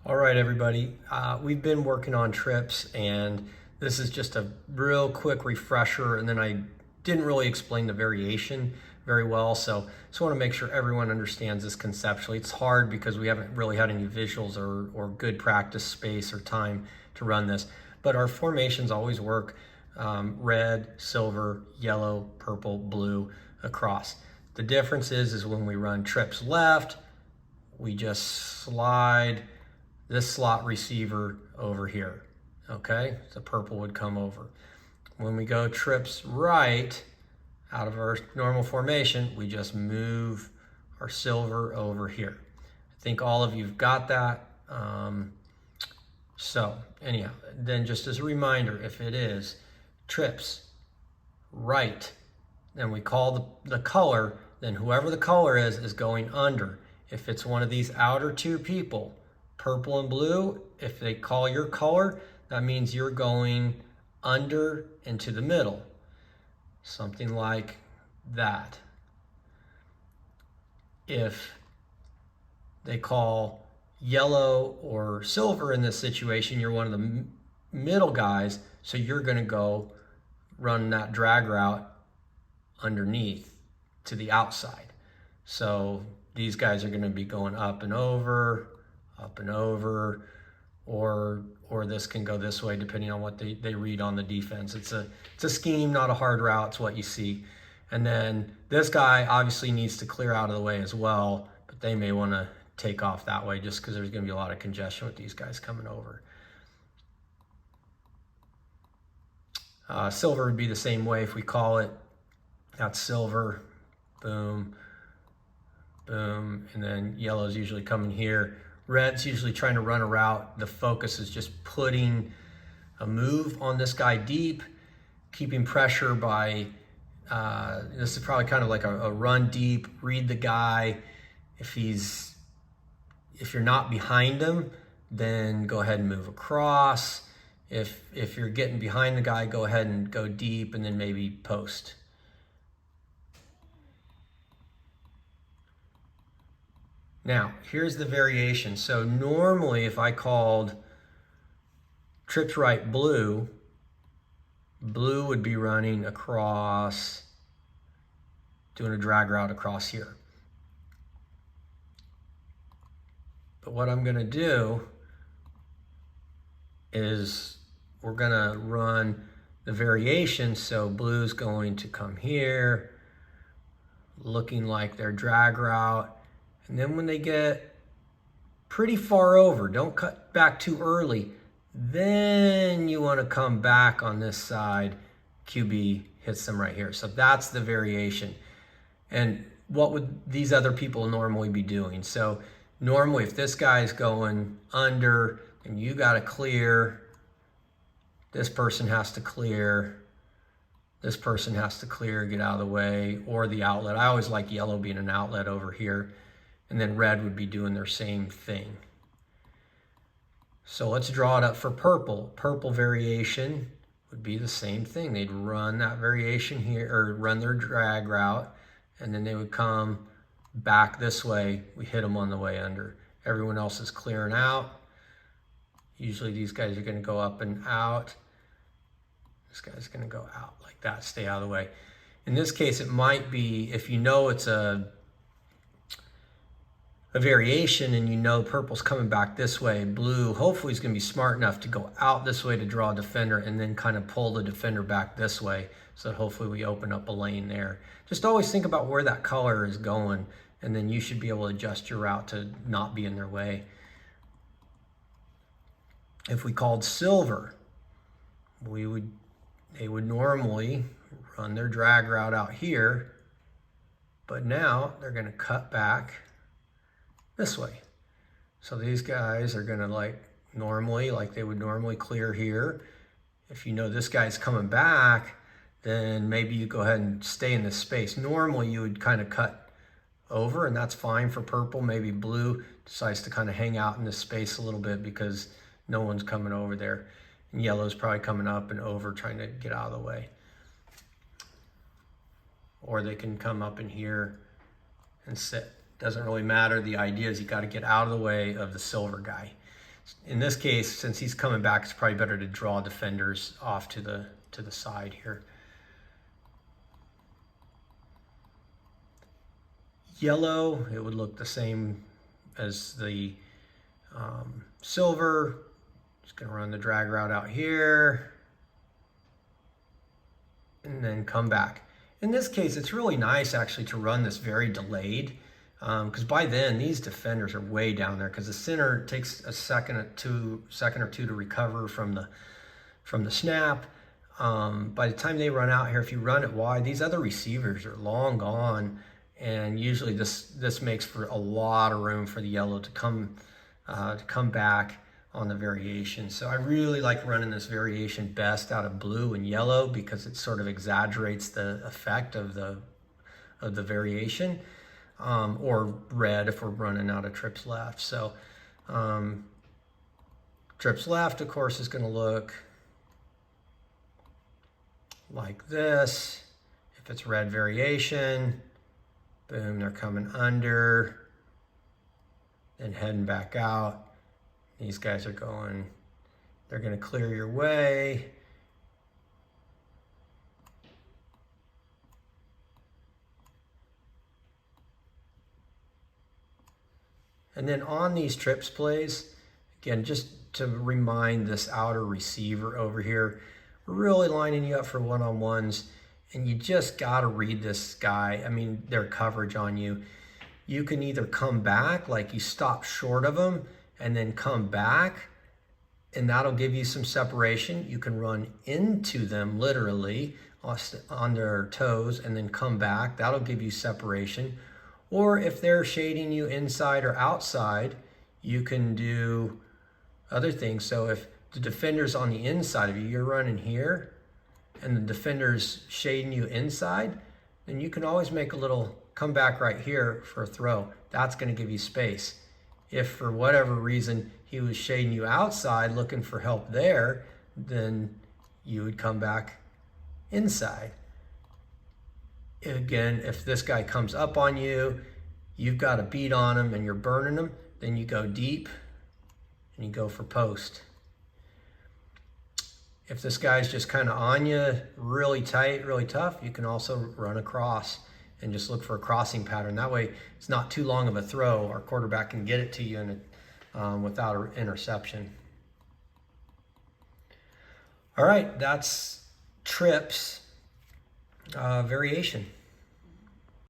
All right, everybody. We've been working on trips, and this is just a real quick refresher. And then I didn't really explain the variation very well, so just want to make sure everyone understands this conceptually. It's hard because we haven't really had any visuals or good practice space or time to run this. But our formations always work red, silver, yellow, purple, blue across. The difference is when we run trips left, we just slide this slot receiver over here, okay? The purple would come over. When we go trips right, out of our normal formation, we just move our silver over here. I think all of you've got that. So anyhow, then just as a reminder, if it is trips right, then we call the color, then whoever the color is going under. If it's one of these outer two people, purple and blue, if they call your color, that means you're going under into the middle. Something like that. If they call yellow or silver in this situation, you're one of the middle guys, so you're going to go run that drag route underneath to the outside. So these guys are going to be going up and over, or this can go this way depending on what they read on the defense. It's a scheme, not a hard route. It's what you see. And then this guy obviously needs to clear out of the way as well, but they may want to take off that way just because there's going to be a lot of congestion with these guys coming over. Silver would be the same way. If we call it, that's silver, boom, boom, and then yellow is usually coming here. Red's usually trying to run a route. The focus is just putting a move on this guy deep, keeping pressure by, this is probably kind of like a run deep, read the guy. If you're not behind him, then go ahead and move across. If you're getting behind the guy, go ahead and go deep and then maybe post. Now, here's the variation. So normally if I called trips right blue, blue would be running across, doing a drag route across here. But what I'm gonna do is we're gonna run the variation. So blue's going to come here, looking like their drag route. And then when they get pretty far over, don't cut back too early, then you want to come back on this side. QB hits them right here. So that's the variation. And what would these other people normally be doing? So normally if this guy's going under and you got to clear, this person has to clear, this person has to clear, get out of the way, or the outlet. I always like yellow being an outlet over here. And then red would be doing their same thing. So let's draw it up for purple. Purple variation would be the same thing. They'd run that variation here, or run their drag route, and then they would come back this way. We hit them on the way under. Everyone else is clearing out. Usually these guys are going to go up and out. This guy's going to go out like that, stay out of the way. In this case, it might be, if you know it's a variation and you know purple's coming back this way, blue hopefully is going to be smart enough to go out this way to draw a defender and then kind of pull the defender back this way, so that hopefully we open up a lane there. Just always think about where that color is going, and then you should be able to adjust your route to not be in their way. If we called silver, they would normally run their drag route out here, but now they're going to cut back this way. So these guys are gonna like they would normally clear here. If you know this guy's coming back, then maybe you go ahead and stay in this space. Normally you would kind of cut over, and that's fine for purple. Maybe blue decides to kind of hang out in this space a little bit because no one's coming over there. And yellow's probably coming up and over trying to get out of the way. Or they can come up in here and sit. Doesn't really matter. The idea is you got to get out of the way of the silver guy. In this case, since he's coming back, it's probably better to draw defenders off to the side here. Yellow, it would look the same as the silver. Just gonna run the drag route out here and then come back. In this case, it's really nice actually to run this very delayed, because by then these defenders are way down there, because the center takes a second or two to recover from the snap. By the time they run out here, if you run it wide, these other receivers are long gone, and usually this makes for a lot of room for the yellow to come back on the variation. So I really like running this variation best out of blue and yellow, because it sort of exaggerates the effect of the variation, or red if we're running out of trips left. So trips left, of course, is going to look like this. If it's red variation, boom, they're coming under, then heading back out. These guys are going, they're going to clear your way. And then on these trips plays, again, just to remind this outer receiver over here, we're really lining you up for one-on-ones, and you just got to read this guy. I mean, their coverage on you. You can either come back, like you stop short of them, and then come back, and that'll give you some separation. You can run into them literally on their toes and then come back. That'll give you separation. Or if they're shading you inside or outside, you can do other things. So if the defender's on the inside of you, you're running here, and the defender's shading you inside, then you can always make a little comeback right here for a throw. That's going to give you space. If for whatever reason he was shading you outside looking for help there, then you would come back inside. Again, if this guy comes up on you, you've got a beat on him and you're burning him, then you go deep and you go for post. If this guy's just kind of on you, really tight, really tough, you can also run across and just look for a crossing pattern. That way, it's not too long of a throw. Our quarterback can get it to you without an interception. All right, that's trips variation.